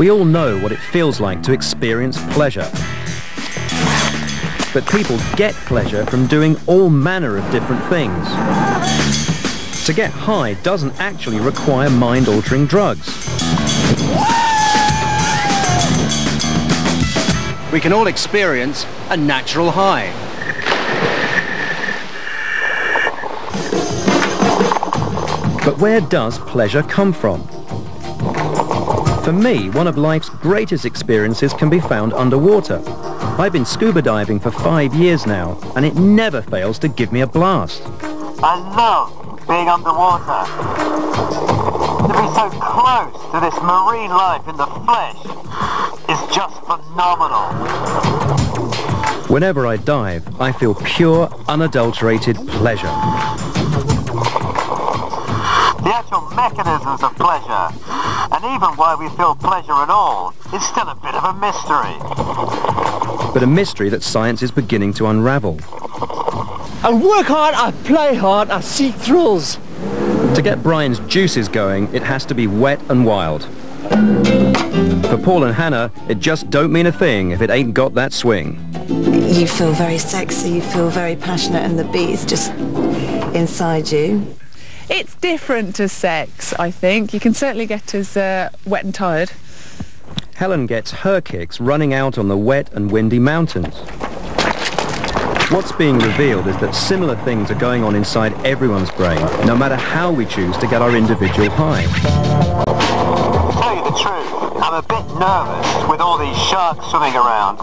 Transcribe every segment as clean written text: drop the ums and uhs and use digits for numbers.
We all know what it feels like to experience pleasure. But people get pleasure from doing all manner of different things. To get high doesn't actually require mind-altering drugs. We can all experience a natural high. But where does pleasure come from? For me, one of life's greatest experiences can be found underwater. I've been scuba diving for 5 years now, and it never fails to give me a blast. I love being underwater. To be so close to this marine life in the flesh is just phenomenal. Whenever I dive, I feel pure, unadulterated pleasure. The actual mechanisms of pleasure, and even why we feel pleasure at all, is still a bit of a mystery. But a mystery that science is beginning to unravel. I work hard, I play hard, I seek thrills. To get Brian's juices going, it has to be wet and wild. For Paul and Hannah, it just don't mean a thing if it ain't got that swing. You feel very sexy, you feel very passionate, and the beat is just inside you. It's different to sex, I think. You can certainly get as wet and tired. Helen gets her kicks running out on the wet and windy mountains. What's being revealed is that similar things are going on inside everyone's brain, no matter how we choose to get our individual high. To tell you the truth, I'm a bit nervous with all these sharks swimming around.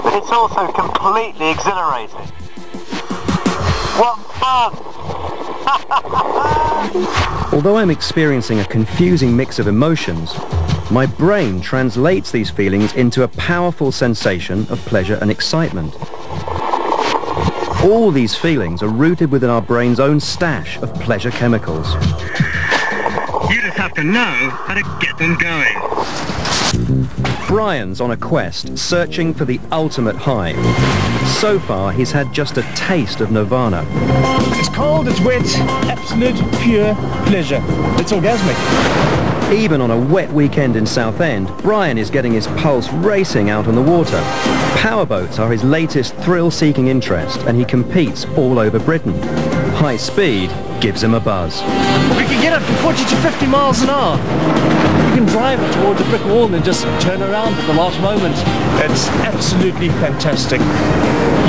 But it's also completely exhilarating. What fun! Although I'm experiencing a confusing mix of emotions, my brain translates these feelings into a powerful sensation of pleasure and excitement. All these feelings are rooted within our brain's own stash of pleasure chemicals. You just have to know how to get them going. Brian's on a quest, searching for the ultimate high. So far, he's had just a taste of nirvana. It's cold, it's wet, absolute pure pleasure. It's orgasmic. Even on a wet weekend in Southend, Brian is getting his pulse racing out on the water. Powerboats are his latest thrill-seeking interest, and he competes all over Britain. High speed gives him a buzz. We can get up to 40 to 50 miles an hour. You can drive it towards a brick wall and then just turn around at the last moment. It's absolutely fantastic.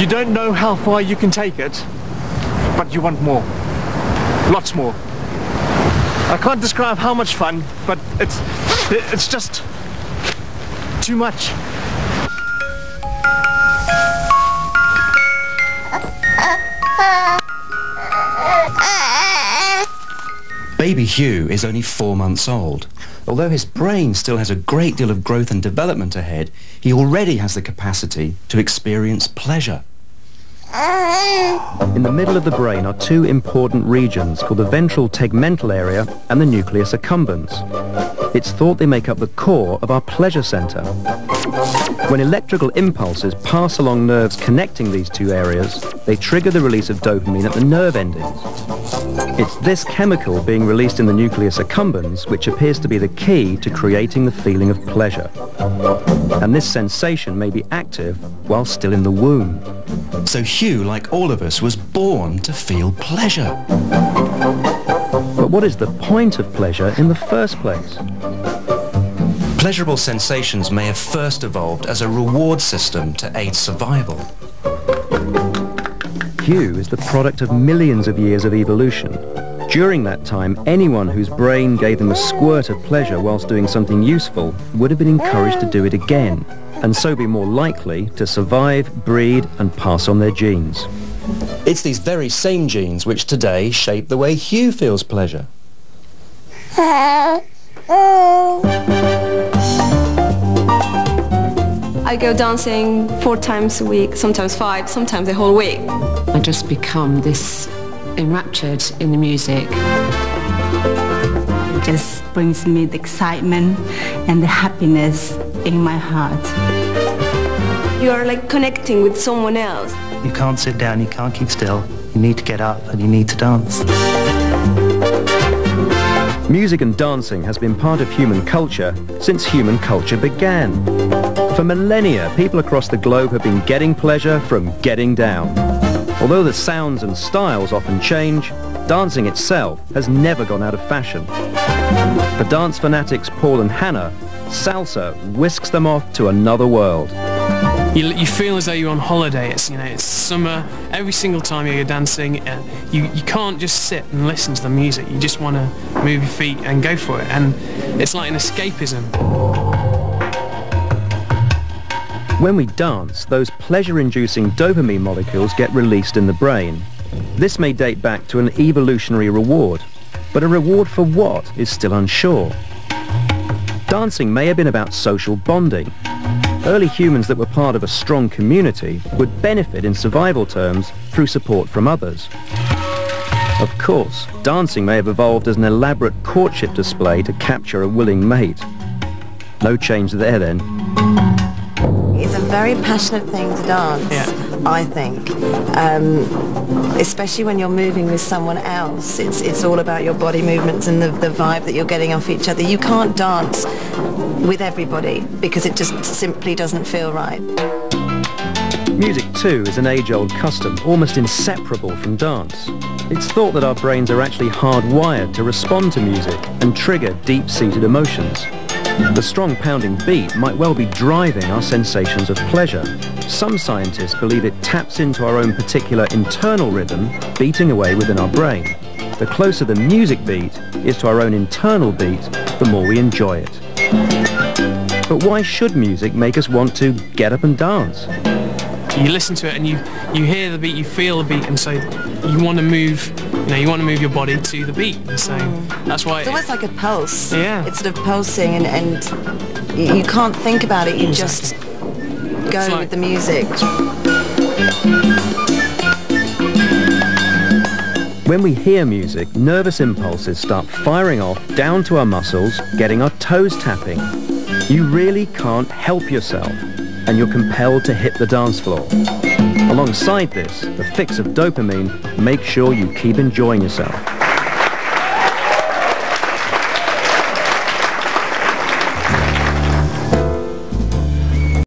You don't know how far you can take it, but you want more. Lots more. I can't describe how much fun, but it's just too much. Baby Hugh is only 4 months old. Although his brain still has a great deal of growth and development ahead, he already has the capacity to experience pleasure. In the middle of the brain are two important regions called the ventral tegmental area and the nucleus accumbens. It's thought they make up the core of our pleasure center. When electrical impulses pass along nerves connecting these two areas, they trigger the release of dopamine at the nerve endings. It's this chemical being released in the nucleus accumbens which appears to be the key to creating the feeling of pleasure. And this sensation may be active while still in the womb. So Hugh, like all of us, was born to feel pleasure. But what is the point of pleasure in the first place? Pleasurable sensations may have first evolved as a reward system to aid survival. Hugh is the product of millions of years of evolution. During that time, anyone whose brain gave them a squirt of pleasure whilst doing something useful would have been encouraged to do it again, and so be more likely to survive, breed, and pass on their genes. It's these very same genes which today shape the way Hugh feels pleasure. I go dancing 4 times a week, sometimes 5, sometimes the whole week. I just become this enraptured in the music. It just brings me the excitement and the happiness in my heart. You are like connecting with someone else. You can't sit down, you can't keep still. You need to get up and you need to dance. Music and dancing has been part of human culture since human culture began. For millennia, people across the globe have been getting pleasure from getting down. Although the sounds and styles often change, dancing itself has never gone out of fashion. For dance fanatics Paul and Hannah, salsa whisks them off to another world. You feel as though you're on holiday. It's summer. Every single time you're dancing, you can't just sit and listen to the music. You just want to move your feet and go for it. And it's like an escapism. When we dance, those pleasure-inducing dopamine molecules get released in the brain. This may date back to an evolutionary reward, but a reward for what is still unsure. Dancing may have been about social bonding. Early humans that were part of a strong community would benefit in survival terms through support from others. Of course, dancing may have evolved as an elaborate courtship display to capture a willing mate. No change there then. It's a very passionate thing to dance, I think. Especially when you're moving with someone else. It's all about your body movements and the vibe that you're getting off each other. You can't dance with everybody because it just simply doesn't feel right. Music too is an age-old custom, almost inseparable from dance. It's thought that our brains are actually hardwired to respond to music and trigger deep-seated emotions. The strong pounding beat might well be driving our sensations of pleasure. Some scientists believe it taps into our own particular internal rhythm beating away within our brain. The closer the music beat is to our own internal beat, the more we enjoy it. But why should music make us want to get up and dance? You listen to it and you hear the beat, you feel the beat, and so you want to move. You want to move your body to the beat. And so that's why it's almost like a pulse. Yeah. It's sort of pulsing, and you can't think about it. You just go with the music. When we hear music, nervous impulses start firing off down to our muscles, getting our toes tapping. You really can't help yourself, and you're compelled to hit the dance floor. Alongside this, the fix of dopamine makes sure you keep enjoying yourself.